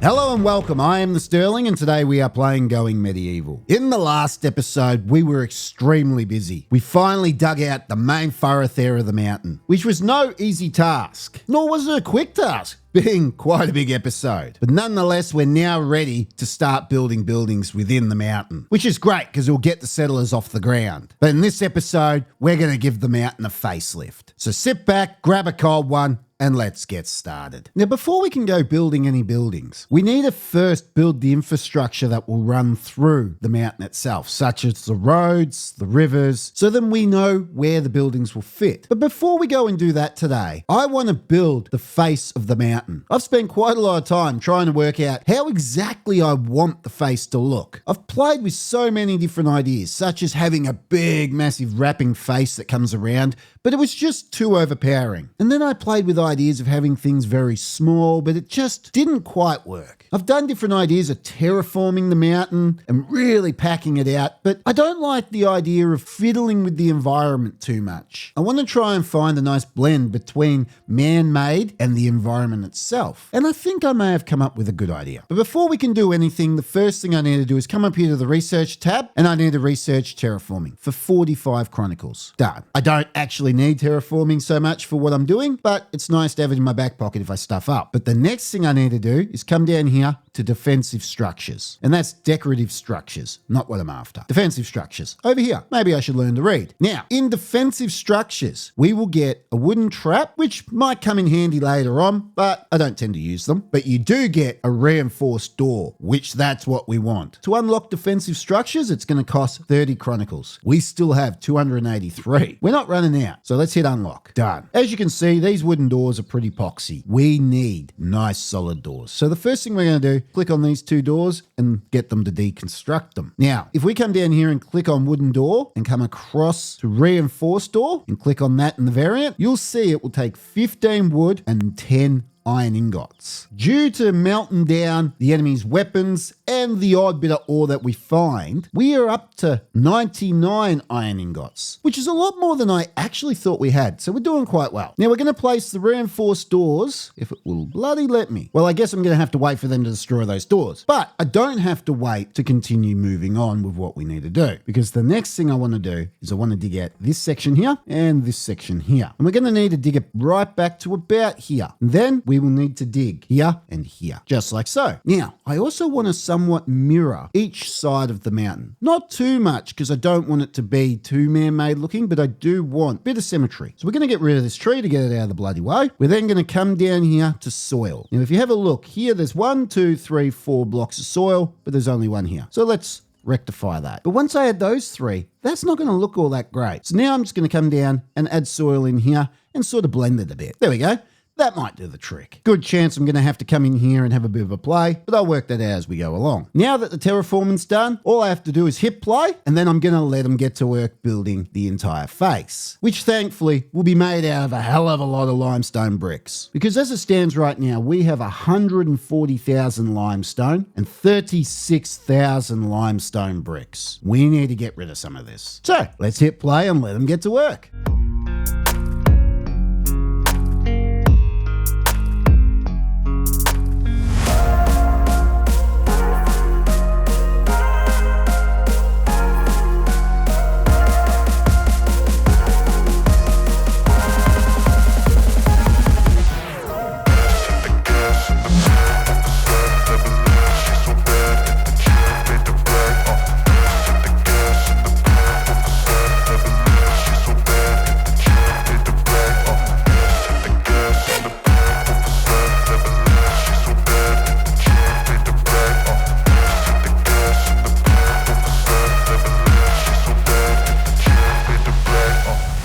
Hello and welcome, I am the Sterling and today we are playing Going Medieval. In the last episode, we were extremely busy. We finally dug out the main thoroughfare of the mountain, which was no easy task, nor was it a quick task, being quite a big episode. But nonetheless, we're now ready to start building buildings within the mountain, which is great because it'll get the settlers off the ground. But in this episode, we're going to give the mountain a facelift. So sit back, grab a cold one, and let's get started. Now, before we can go building any buildings, we need to first build the infrastructure that will run through the mountain itself, such as the roads, the rivers, so then we know where the buildings will fit. But before we go and do that today, I want to build the face of the mountain. I've spent quite a lot of time trying to work out how exactly I want the face to look. I've played with so many different ideas, such as having a big, massive wrapping face that comes around, but it was just too overpowering. And then I played with ideas of having things very small, but it just didn't quite work. I've done different ideas of terraforming the mountain and really packing it out, but I don't like the idea of fiddling with the environment too much. I want to try and find a nice blend between man-made and the environment itself. And I think I may have come up with a good idea. But before we can do anything, the first thing I need to do is come up here to the research tab and I need to research terraforming for 45 chronicles. Done. I don't actually need terraforming so much for what I'm doing, but it's nice to have it in my back pocket if I stuff up. But the next thing I need to do is come down here to defensive structures. And that's decorative structures, not what I'm after. Defensive structures. Over here. Maybe I should learn to read. Now, in defensive structures, we will get a wooden trap, which might come in handy later on, but I don't tend to use them. But you do get a reinforced door, which that's what we want. To unlock defensive structures, it's going to cost 30 chronicles. We still have 283. We're not running out, so let's hit unlock. Done. As you can see, these wooden doors are pretty poxy. We need nice solid doors. So the first thing we're going to do, click on these two doors and get them to deconstruct them. Now, if we come down here and click on wooden door and come across to reinforced door and click on that in the variant, you'll see it will take 15 wood and 10 iron ingots. Due to melting down the enemy's weapons and the odd bit of ore that we find, we are up to 99 iron ingots, which is a lot more than I actually thought we had. So we're doing quite well. Now we're going to place the reinforced doors, if it will bloody let me. Well, I guess I'm going to have to wait for them to destroy those doors, but I don't have to wait to continue moving on with what we need to do, because the next thing I want to do is I want to dig out this section here and this section here. And we're going to need to dig it right back to about here. And then we will need to dig here and here, just like so. Now, I also want to somewhat mirror each side of the mountain. Not too much, because I don't want it to be too man-made looking, but I do want a bit of symmetry. So we're going to get rid of this tree to get it out of the bloody way. We're then going to come down here to soil. Now, if you have a look here, there's 1, 2, 3, 4 blocks of soil, but there's only one here. So let's rectify that. But once I add those three, that's not going to look all that great. So now I'm just going to come down and add soil in here and sort of blend it a bit. There we go. That might do the trick. Good chance I'm going to have to come in here and have a bit of a play, but I'll work that out as we go along. Now that the terraforming's done, all I have to do is hit play, and then I'm going to let them get to work building the entire face, which thankfully will be made out of a hell of a lot of limestone bricks. Because as it stands right now, we have 140,000 limestone and 36,000 limestone bricks. We need to get rid of some of this. So let's hit play and let them get to work.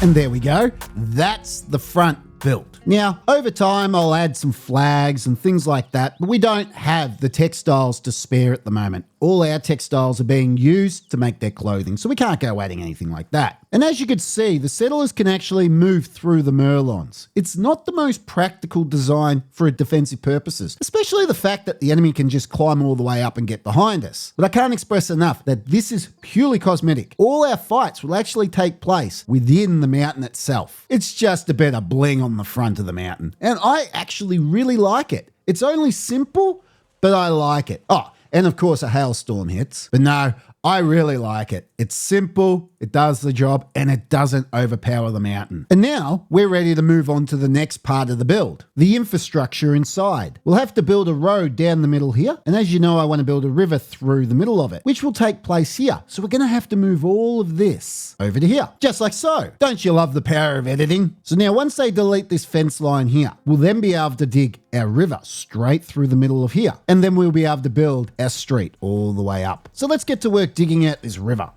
And there we go. That's the front built. Now, over time, I'll add some flags and things like that, but we don't have the textiles to spare at the moment. All our textiles are being used to make their clothing, so we can't go adding anything like that. And as you can see, the settlers can actually move through the Merlons. It's not the most practical design for defensive purposes, especially the fact that the enemy can just climb all the way up and get behind us. But I can't express enough that this is purely cosmetic. All our fights will actually take place within the mountain itself. It's just a bit of bling on the front of the mountain, and I actually really like it. It's only simple, but I like it. Oh, and of course a hailstorm hits. But no, I really like it. It's simple, it does the job, and it doesn't overpower the mountain. And now we're ready to move on to the next part of the build, the infrastructure inside. We'll have to build a road down the middle here. And as you know, I want to build a river through the middle of it, which will take place here. So we're going to have to move all of this over to here, just like so. Don't you love the power of editing? So now once they delete this fence line here, we'll then be able to dig our river straight through the middle of here. And then we'll be able to build our street all the way up. So let's get to work digging out this river.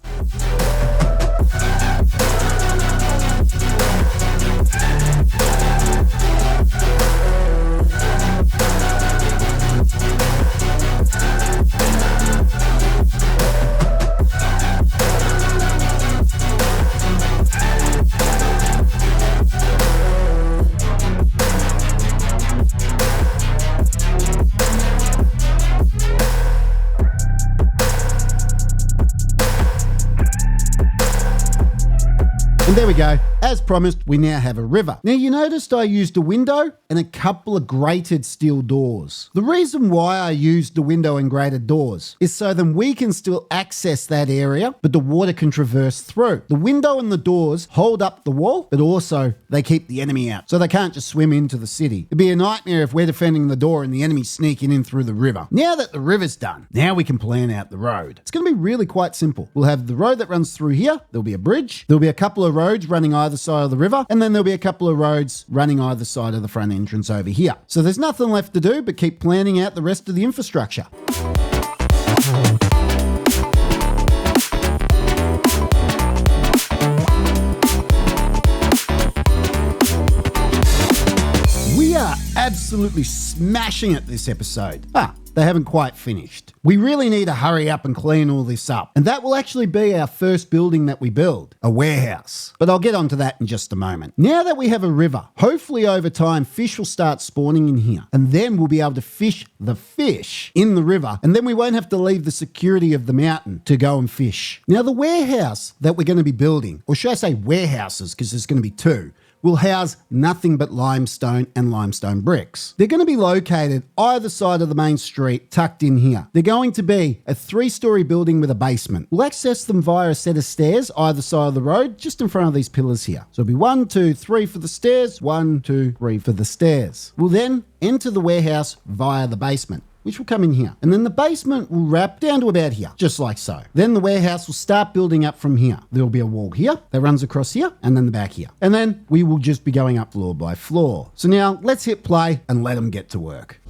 And there we go. As promised, we now have a river. Now you noticed I used a window and a couple of grated steel doors. The reason why I used the window and grated doors is so then we can still access that area, but the water can traverse through. The window and the doors hold up the wall, but also they keep the enemy out, so they can't just swim into the city. It'd be a nightmare if we're defending the door and the enemy's sneaking in through the river. Now that the river's done, now we can plan out the road. It's going to be really quite simple. We'll have the road that runs through here. There'll be a bridge. There'll be a couple of roads running either side of the river, and then there'll be a couple of roads running either side of the front entrance over here. So there's nothing left to do but keep planning out the rest of the infrastructure. We are absolutely smashing it this episode. They haven't quite finished. We really need to hurry up and clean all this up. And that will actually be our first building that we build, a warehouse. But I'll get onto that in just a moment. Now that we have a river, hopefully over time, fish will start spawning in here. And then we'll be able to fish the fish in the river. And then we won't have to leave the security of the mountain to go and fish. Now the warehouse that we're going to be building, or should I say warehouses, because there's going to be two, will house nothing but limestone and limestone bricks. They're going to be located either side of the main street, tucked in here. They're going to be a 3-story building with a basement. We'll access them via a set of stairs either side of the road, just in front of these pillars here. So it'll be 1, 2, 3 for the stairs, 1, 2, 3 for the stairs. We'll then enter the warehouse via the basement, which will come in here. And then the basement will wrap down to about here, just like so. Then the warehouse will start building up from here. There'll be a wall here that runs across here, and then the back here. And then we will just be going up floor by floor. So now let's hit play and let them get to work.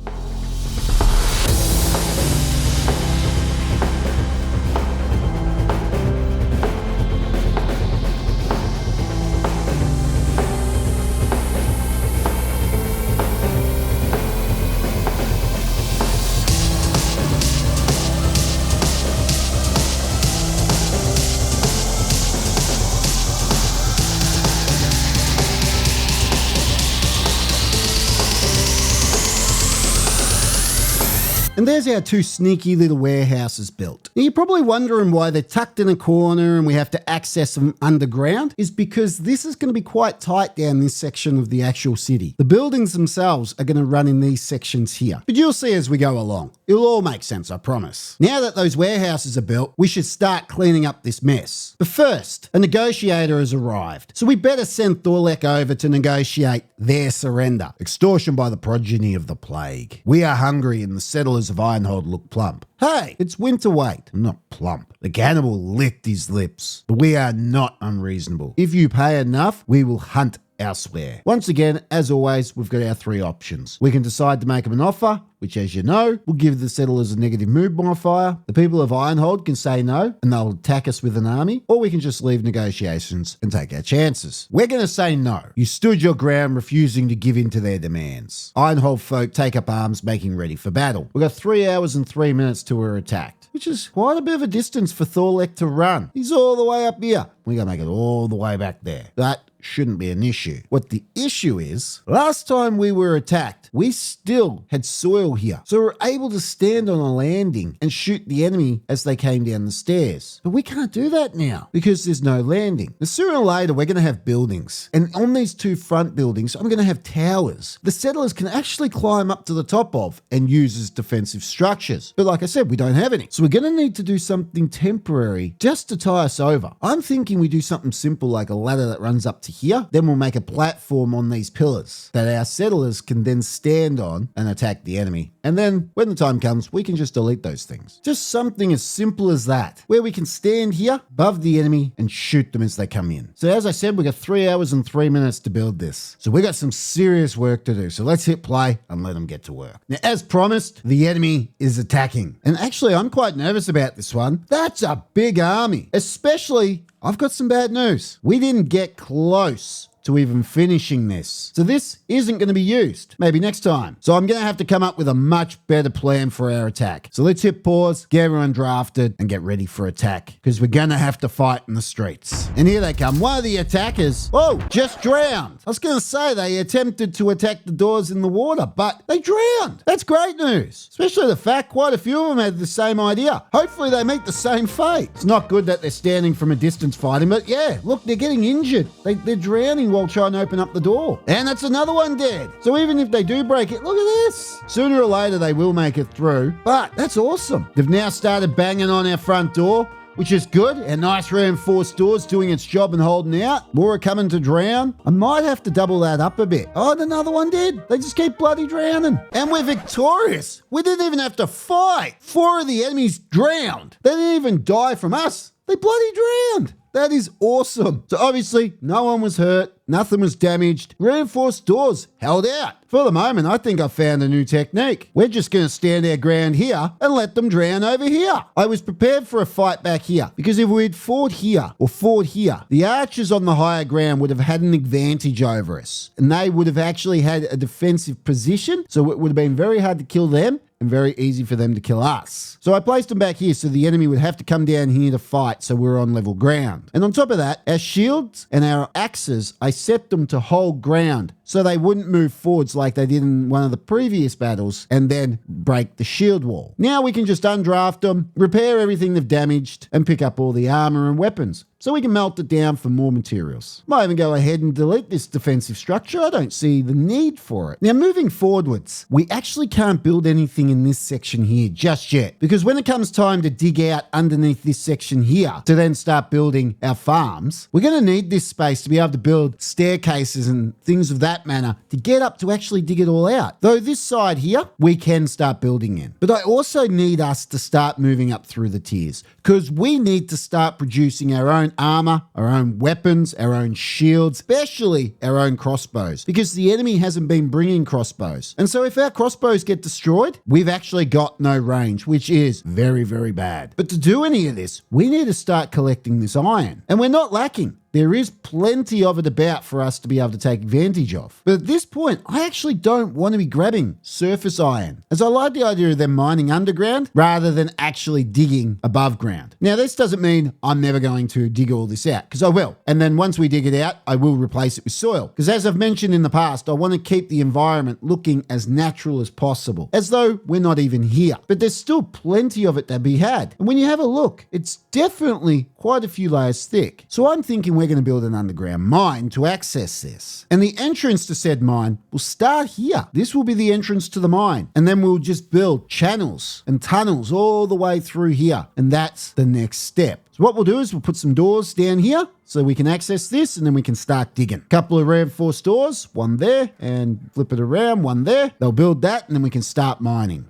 And there's our 2 sneaky little warehouses built. Now you're probably wondering why they're tucked in a corner and we have to access them underground. Is because this is going to be quite tight down this section of the actual city. The buildings themselves are going to run in these sections here. But you'll see as we go along. It'll all make sense, I promise. Now that those warehouses are built, we should start cleaning up this mess. But first, a negotiator has arrived. So we better send Thorlek over to negotiate their surrender. Extortion by the progeny of the plague. We are hungry and the settlers of Ironhold look plump. Hey, it's winter weight, not plump. The cannibal licked his lips. But we are not unreasonable. If you pay enough, we will hunt elsewhere. Once again, as always, we've got our 3 options. We can decide to make them an offer, which, as you know, will give the settlers a negative mood modifier. The people of Ironhold can say no, and they'll attack us with an army, or we can just leave negotiations and take our chances. We're going to say no. You stood your ground, refusing to give in to their demands. Ironhold folk take up arms, making ready for battle. We've got 3 hours and 3 minutes till we're attacked, which is quite a bit of a distance for Thorlek to run. He's all the way up here. We got to make it all the way back there. But shouldn't be an issue. What the issue is, last time we were attacked, we still had soil here. So we're able to stand on a landing and shoot the enemy as they came down the stairs. But we can't do that now because there's no landing. Now, sooner or later, we're going to have buildings. And on these two front buildings, I'm going to have towers. The settlers can actually climb up to the top of and use as defensive structures. But like I said, we don't have any. So we're going to need to do something temporary just to tie us over. I'm thinking we do something simple like a ladder that runs up to here. Then we'll make a platform on these pillars that our settlers can then stand on and attack the enemy. And then when the time comes, we can just delete those things. Just something as simple as that, where we can stand here above the enemy and shoot them as they come in. So as I said, we got 3 hours and 3 minutes to build this. So we got some serious work to do. So let's hit play and let them get to work. Now, as promised, the enemy is attacking. And actually, I'm quite nervous about this one. That's a big army, especially, I've got some bad news. We didn't get close to even finishing this. So this isn't going to be used. Maybe next time. So I'm going to have to come up with a much better plan for our attack. So let's hit pause, get everyone drafted, and get ready for attack. Because we're going to have to fight in the streets. And here they come. One of the attackers, oh, just drowned. I was going to say they attempted to attack the doors in the water, but they drowned. That's great news. Especially the fact quite a few of them had the same idea. Hopefully they meet the same fate. It's not good that they're standing from a distance fighting, but yeah, look, they're getting injured. They're drowning while trying to open up the door. And that's another one dead. So even if they do break it, look at this. Sooner or later, they will make it through. But that's awesome. They've now started banging on our front door, which is good. A nice reinforced door's doing its job and holding out. More are coming to drown. I might have to double that up a bit. Oh, and another one did. They just keep bloody drowning. And we're victorious. We didn't even have to fight. 4 of the enemies drowned. They didn't even die from us. They bloody drowned. That is awesome. So obviously, no one was hurt. Nothing was damaged. Reinforced doors held out. For the moment, I think I found a new technique. We're just going to stand our ground here and let them drown over here. I was prepared for a fight back here because if we'd fought here or fought here, the archers on the higher ground would have had an advantage over us. And they would have actually had a defensive position. So it would have been very hard to kill them and very easy for them to kill us. So I placed them back here so the enemy would have to come down here to fight so we're on level ground. And on top of that, our shields and our axes, I set them to hold ground so they wouldn't move forwards like they did in one of the previous battles and then break the shield wall. Now we can just undraft them, repair everything they've damaged, and pick up all the armor and weapons. So we can melt it down for more materials. Might even go ahead and delete this defensive structure. I don't see the need for it. Now moving forwards, we actually can't build anything in this section here just yet. Because when it comes time to dig out underneath this section here to then start building our farms, we're going to need this space to be able to build staircases and things of that manner to get up to actually dig it all out. Though this side here, we can start building in. But I also need us to start moving up through the tiers because we need to start producing our own armor, our own weapons, our own shields, especially our own crossbows, because the enemy hasn't been bringing crossbows. And so if our crossbows get destroyed, we've actually got no range, which is very, very bad. But to do any of this, we need to start collecting this iron. And we're not lacking. There is plenty of it about for us to be able to take advantage of. But at this point, I actually don't want to be grabbing surface iron, as I like the idea of them mining underground rather than actually digging above ground. Now, this doesn't mean I'm never going to dig all this out, because I will. And then once we dig it out, I will replace it with soil. Because as I've mentioned in the past, I want to keep the environment looking as natural as possible, as though we're not even here. But there's still plenty of it to be had. And when you have a look, it's definitely quite a few layers thick. So I'm thinking we're going to build an underground mine to access this. And the entrance to said mine will start here. This will be the entrance to the mine. And then we'll just build channels and tunnels all the way through here. And that's the next step. So what we'll do is we'll put some doors down here so we can access this and then we can start digging. Couple of reinforced doors, one there, and flip it around, one there. They'll build that and then we can start mining.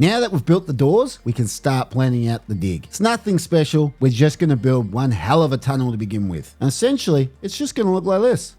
Now that we've built the doors, we can start planning out the dig. It's nothing special. We're just going to build one hell of a tunnel to begin with. And essentially, it's just going to look like this.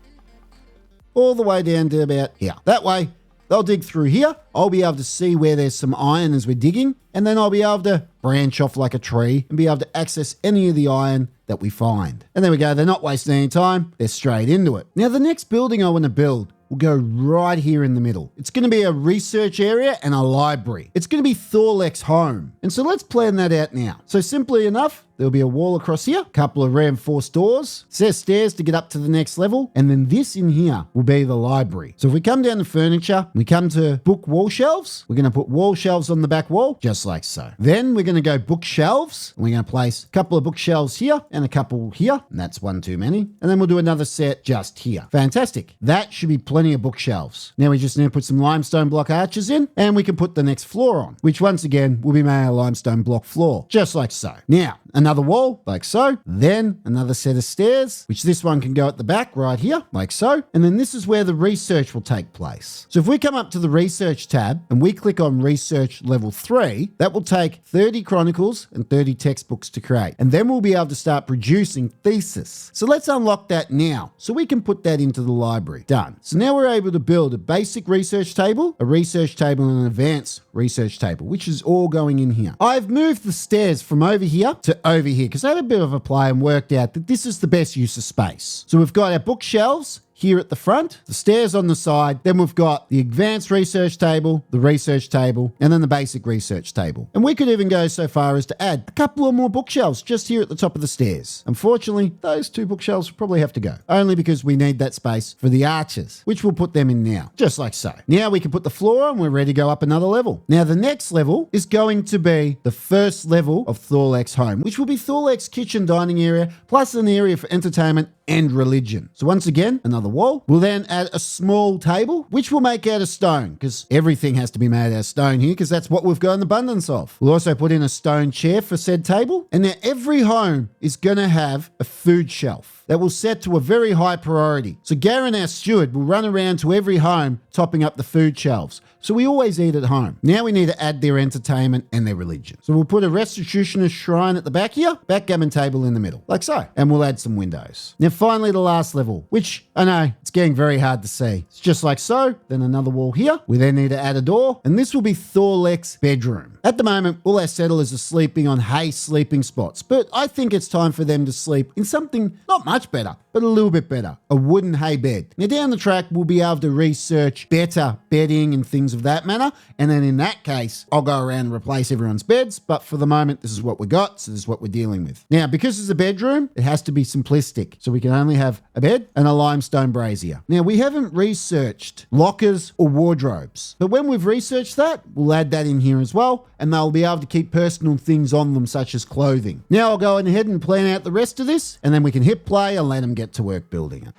All the way down to about here. That way, they'll dig through here. I'll be able to see where there's some iron as we're digging. And then I'll be able to branch off like a tree and be able to access any of the iron that we find. And there we go. They're not wasting any time. They're straight into it. Now, the next building I want to build will go right here in the middle. It's going to be a research area and a library. It's going to be Thorlek's home. And so let's plan that out now. So simply enough, there'll be a wall across here, a couple of reinforced doors. It says stairs to get up to the next level. And then this in here will be the library. So if we come down to furniture, we come to book wall shelves. We're going to put wall shelves on the back wall, just like so. Then we're going to go bookshelves. And we're going to place a couple of bookshelves here and a couple here. And that's one too many. And then we'll do another set just here. Fantastic. That should be plenty of bookshelves. Now we just need to put some limestone block arches in, and we can put the next floor on, which once again will be made a limestone block floor, just like so. Now, another wall, like so. Then another set of stairs, which this one can go at the back right here, like so. And then this is where the research will take place. So if we come up to the research tab and we click on research level 3, that will take 30 chronicles and 30 textbooks to create. And then we'll be able to start producing thesis. So let's unlock that now so we can put that into the library. Done. So now we're able to build a basic research table, a research table, and an advanced research table, which is all going in here. I've moved the stairs from over here to over here because I had a bit of a play and worked out that this is the best use of space. So we've got our bookshelves here at the front, the stairs on the side, then we've got the advanced research table, the research table, and then the basic research table. And we could even go so far as to add a couple of more bookshelves just here at the top of the stairs. Unfortunately, those 2 bookshelves will probably have to go, only because we need that space for the archers, which we'll put them in now, just like so. Now we can put the floor on, we're ready to go up another level. Now the next level is going to be the first level of Thorlek's home, which will be Thorlek's kitchen dining area, plus an area for entertainment and religion. So once again, another wall. We'll then add a small table, which we'll make out of stone, because everything has to be made out of stone here, because that's what we've got an abundance of. We'll also put in a stone chair for said table. And now every home is going to have a food shelf that will set to a very high priority. So Garen, our steward, will run around to every home topping up the food shelves. So we always eat at home. Now we need to add their entertainment and their religion. So we'll put a restitutionist shrine at the back here, backgammon table in the middle, like so. And we'll add some windows. Now finally the last level, which I know it's getting very hard to see. It's just like so, then another wall here. We then need to add a door, and this will be Thorlek's bedroom. At the moment, all our settlers are sleeping on hay sleeping spots, but I think it's time for them to sleep in something not much better, but a little bit better, a wooden hay bed. Now down the track, we'll be able to research better bedding and things of that manner, and then in that case, I'll go around and replace everyone's beds, but for the moment, this is what we got, so this is what we're dealing with. Now, because it's a bedroom, it has to be simplistic, so we can only have a bed and a limestone brazier. Now, we haven't researched lockers or wardrobes, but when we've researched that, we'll add that in here as well, and they'll be able to keep personal things on them, such as clothing. Now I'll go ahead and plan out the rest of this, and then we can hit play and let them get to work building it.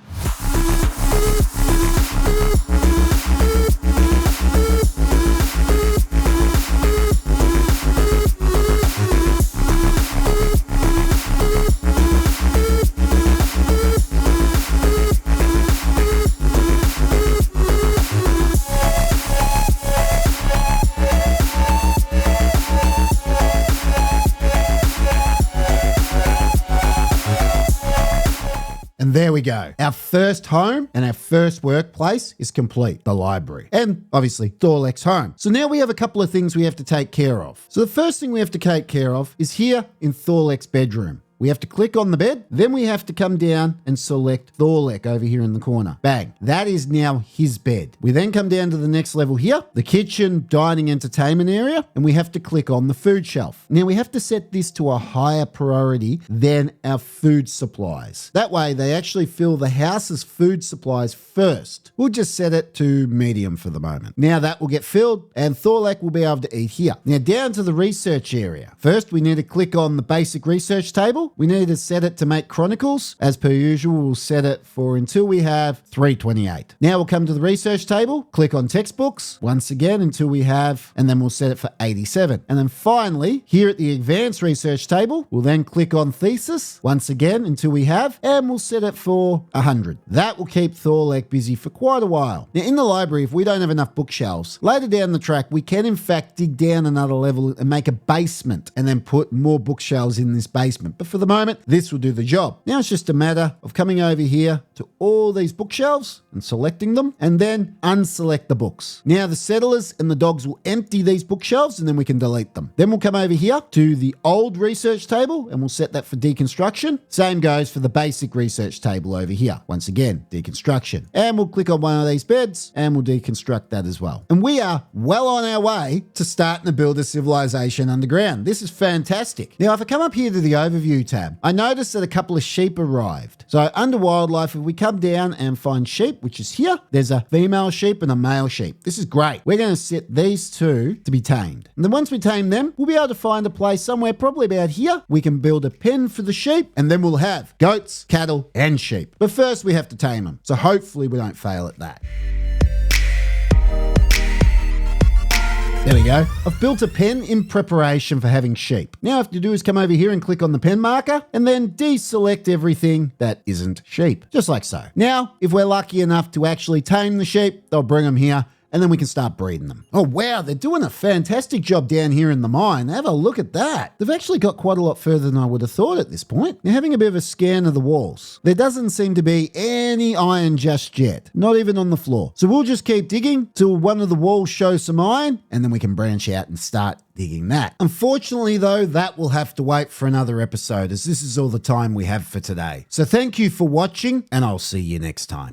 And there we go. Our first home and our first workplace is complete, the library. And obviously Thorlek's home. So now we have a couple of things we have to take care of. So the first thing we have to take care of is here in Thorlek's bedroom. We have to click on the bed, then we have to come down and select Thorlek over here in the corner. Bang. That is now his bed. We then come down to the next level here, the kitchen, dining, entertainment area, and we have to click on the food shelf. Now we have to set this to a higher priority than our food supplies. That way they actually fill the house's food supplies first. We'll just set it to medium for the moment. Now that will get filled and Thorlek will be able to eat here. Now down to the research area. First we need to click on the basic research table. We need to set it to make chronicles. As per usual, we'll set it for until we have 328. Now we'll come to the research table, click on textbooks, once again until we have, and then we'll set it for 87. And then finally, here at the advanced research table, we'll then click on thesis, once again until we have, and we'll set it for 100. That will keep Thorlek busy for quite a while. Now in the library, if we don't have enough bookshelves, later down the track, we can in fact dig down another level and make a basement and then put more bookshelves in this basement. But for the moment, this will do the job. Now it's just a matter of coming over here to all these bookshelves and selecting them, and then unselect the books. Now the settlers and the dogs will empty these bookshelves, and then we can delete them. Then we'll come over here to the old research table, and we'll set that for deconstruction. Same goes for the basic research table over here. Once again, deconstruction. And we'll click on one of these beds, and we'll deconstruct that as well. And we are well on our way to starting to build a civilization underground. This is fantastic. Now, if I come up here to the overview tab, I noticed that a couple of sheep arrived. So under wildlife, if we come down and find sheep, which is here, there's a female sheep and a male sheep. This is great. We're going to set these two to be tamed. And then once we tame them, we'll be able to find a place somewhere probably about here. We can build a pen for the sheep, and then we'll have goats, cattle, and sheep. But first we have to tame them. So hopefully we don't fail at that. There we go. I've built a pen in preparation for having sheep. Now all I have to do is come over here and click on the pen marker and then deselect everything that isn't sheep, just like so. Now, if we're lucky enough to actually tame the sheep, they'll bring them here, and then we can start breeding them. Oh, wow, they're doing a fantastic job down here in the mine. Have a look at that. They've actually got quite a lot further than I would have thought at this point. Now, having a bit of a scan of the walls, there doesn't seem to be any iron just yet, not even on the floor. So we'll just keep digging till one of the walls shows some iron, and then we can branch out and start digging that. Unfortunately, though, that will have to wait for another episode, as this is all the time we have for today. So thank you for watching, and I'll see you next time.